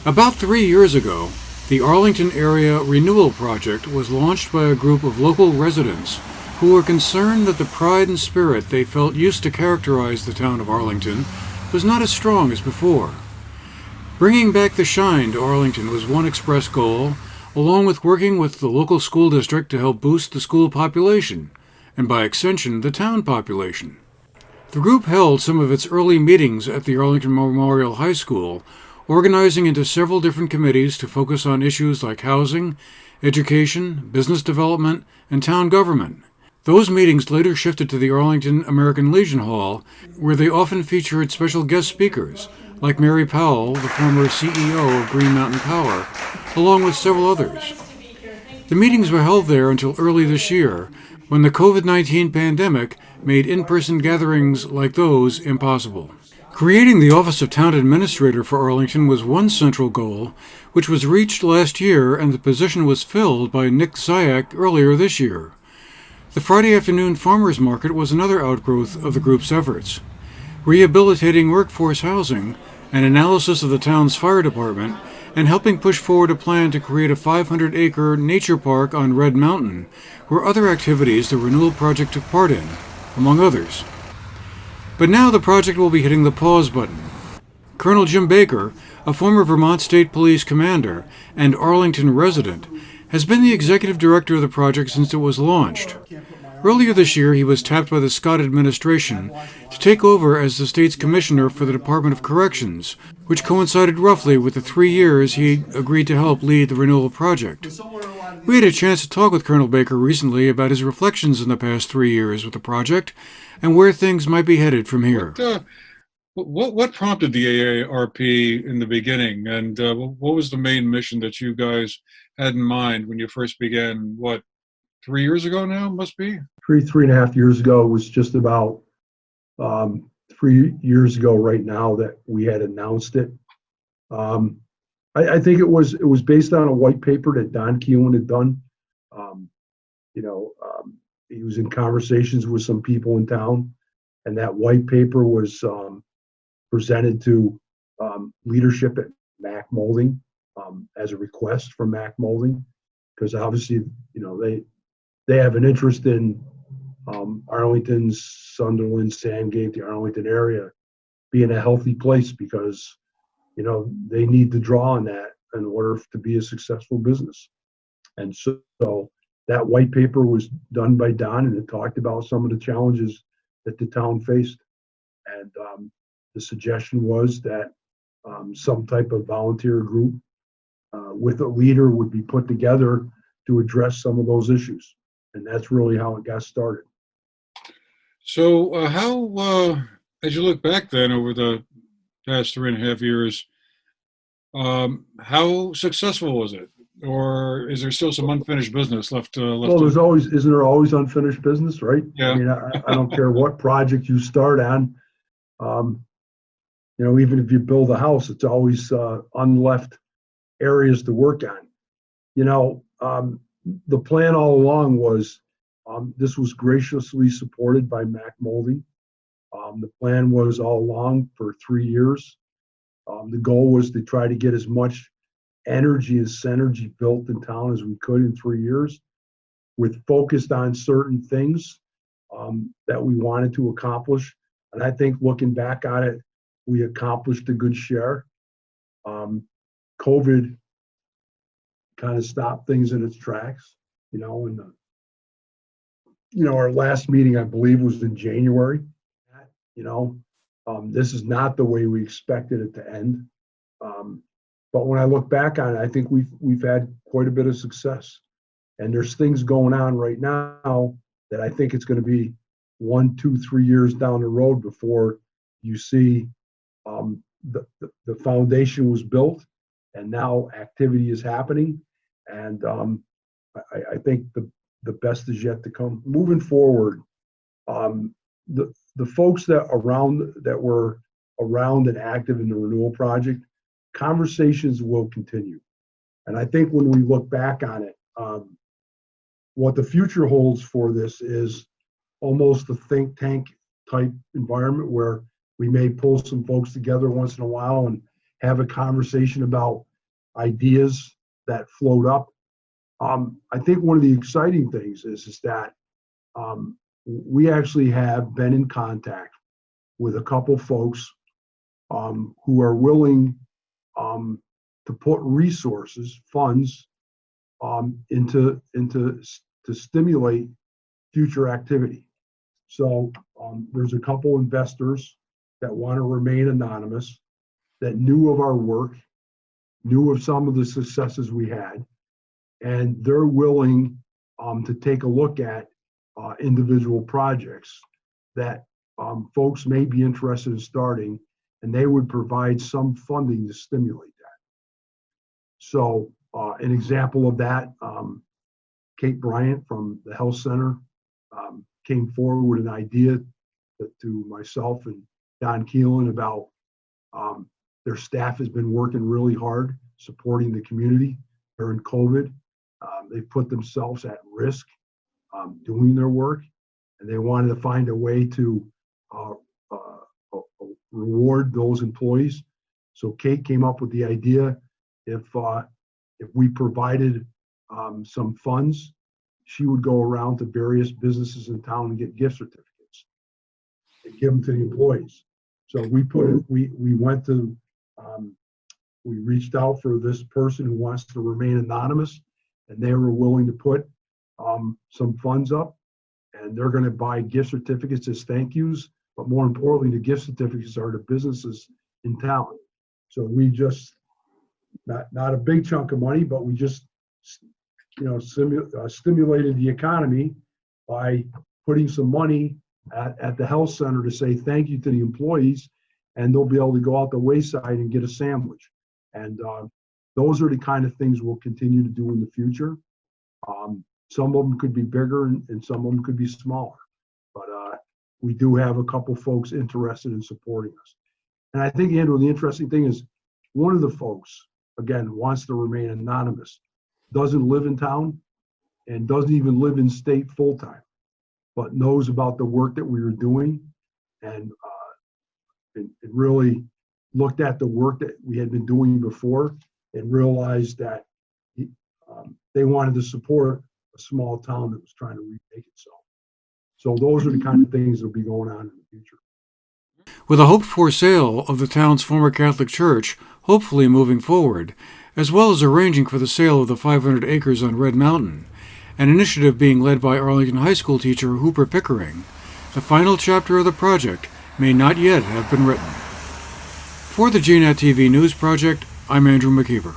About 3 years ago, the Arlington Area Renewal Project was launched by a group of local residents who were concerned that the pride and spirit they felt used to characterize the town of Arlington was not as strong as before. Bringing back the shine to Arlington was one express goal, along with working with the local school district to help boost the school population, and by extension, the town population. The group held some of its early meetings at the Arlington Memorial High School, organizing into several different committees to focus on issues like housing, education, business development, and town government. Those meetings later shifted to the Arlington American Legion Hall, where they often featured special guest speakers, like Mary Powell, the former CEO of Green Mountain Power, along with several others. The meetings were held there until early this year, when the COVID-19 pandemic made in-person gatherings like those impossible. Creating the Office of Town Administrator for Arlington was one central goal, which was reached last year, and the position was filled by Nick Zayak earlier this year. The Friday afternoon farmers market was another outgrowth of the group's efforts. Rehabilitating workforce housing, an analysis of the town's fire department, and helping push forward a plan to create a 500-acre nature park on Red Mountain were other activities the Renewal Project took part in, among others. But now the project will be hitting the pause button. Colonel Jim Baker, a former Vermont State Police commander and Arlington resident, has been the executive director of the project since it was launched. Earlier this year, he was tapped by the Scott administration to take over as the state's commissioner for the Department of Corrections, which coincided roughly with the 3 years he agreed to help lead the renewal project. We had a chance to talk with Colonel Baker recently about his reflections in the past 3 years with the project and where things might be headed from here. What prompted the AARP in the beginning, and what was the main mission that you guys had in mind when you first began, 3 years ago now, must be? Three and a half years ago. It was just about 3 years ago right now that we had announced it. I think it was based on a white paper that Don Keelan had done. He was in conversations with some people in town, and that white paper was presented to leadership at Mac Molding as a request from Mac Molding, because obviously, they have an interest in Arlington, Sunderland, Sandgate, the Arlington area being a healthy place, because they need to draw on that in order to be a successful business. And so that white paper was done by Don, and it talked about some of the challenges that the town faced. And the suggestion was that some type of volunteer group with a leader would be put together to address some of those issues. And that's really how it got started. So how, as you look back then over the past 3.5 years, how successful was it? Or is there still some unfinished business left? Well, isn't there always unfinished business, right? Yeah. I mean, I don't care what project you start on. Even if you build a house, it's always unleft areas to work on. The plan all along was, this was graciously supported by Mac Molding. The plan was all along for 3 years. The goal was to try to get as much energy and synergy built in town as we could in 3 years, with focused on certain things that we wanted to accomplish. And I think looking back on it, we accomplished a good share. COVID kind of stopped things in its tracks, and our last meeting, I believe, was in January. This is not the way we expected it to end. But when I look back on it, I think we've had quite a bit of success. And there's things going on right now that I think it's going to be 1, 2, 3 years down the road before you see the foundation was built, and now activity is happening. And I think the best is yet to come. Moving forward, the folks that were around and active in the renewal project, conversations will continue. And I think when we look back on it, what the future holds for this is almost a think tank type environment, where we may pull some folks together once in a while and have a conversation about ideas that float up. I think one of the exciting things is that we actually have been in contact with a couple folks who are willing to put resources, funds, to stimulate future activity. So there's a couple investors that want to remain anonymous, that knew of our work, knew of some of the successes we had, and they're willing to take a look at individual projects that folks may be interested in starting, and they would provide some funding to stimulate that. So an example of that, Kate Bryant from the health center came forward with an idea to myself and Don Keelan about their staff has been working really hard supporting the community during COVID. They've put themselves at risk doing their work, and they wanted to find a way to reward those employees. So Kate came up with the idea, if we provided some funds, she would go around to various businesses in town and get gift certificates and give them to the employees. So we reached out for this person who wants to remain anonymous, and they were willing to put some funds up, and they're going to buy gift certificates as thank yous. But more importantly, the gift certificates are to businesses in town. So we just, not a big chunk of money, but we just, stimulated the economy by putting some money at the health center to say thank you to the employees, and they'll be able to go out the wayside and get a sandwich. And those are the kind of things we'll continue to do in the future. Some of them could be bigger and some of them could be smaller, but we do have a couple folks interested in supporting us. And I think, Andrew, the interesting thing is one of the folks, again, wants to remain anonymous, doesn't live in town and doesn't even live in state full-time, but knows about the work that we were doing and really looked at the work that we had been doing before and realized that they wanted to support a small town that was trying to remake itself. So those are the kind of things that will be going on in the future. With a hoped-for sale of the town's former Catholic church hopefully moving forward, as well as arranging for the sale of the 500 acres on Red Mountain, an initiative being led by Arlington High School teacher Hooper Pickering, the final chapter of the project may not yet have been written. For the GNAT-TV News Project, I'm Andrew McKeever.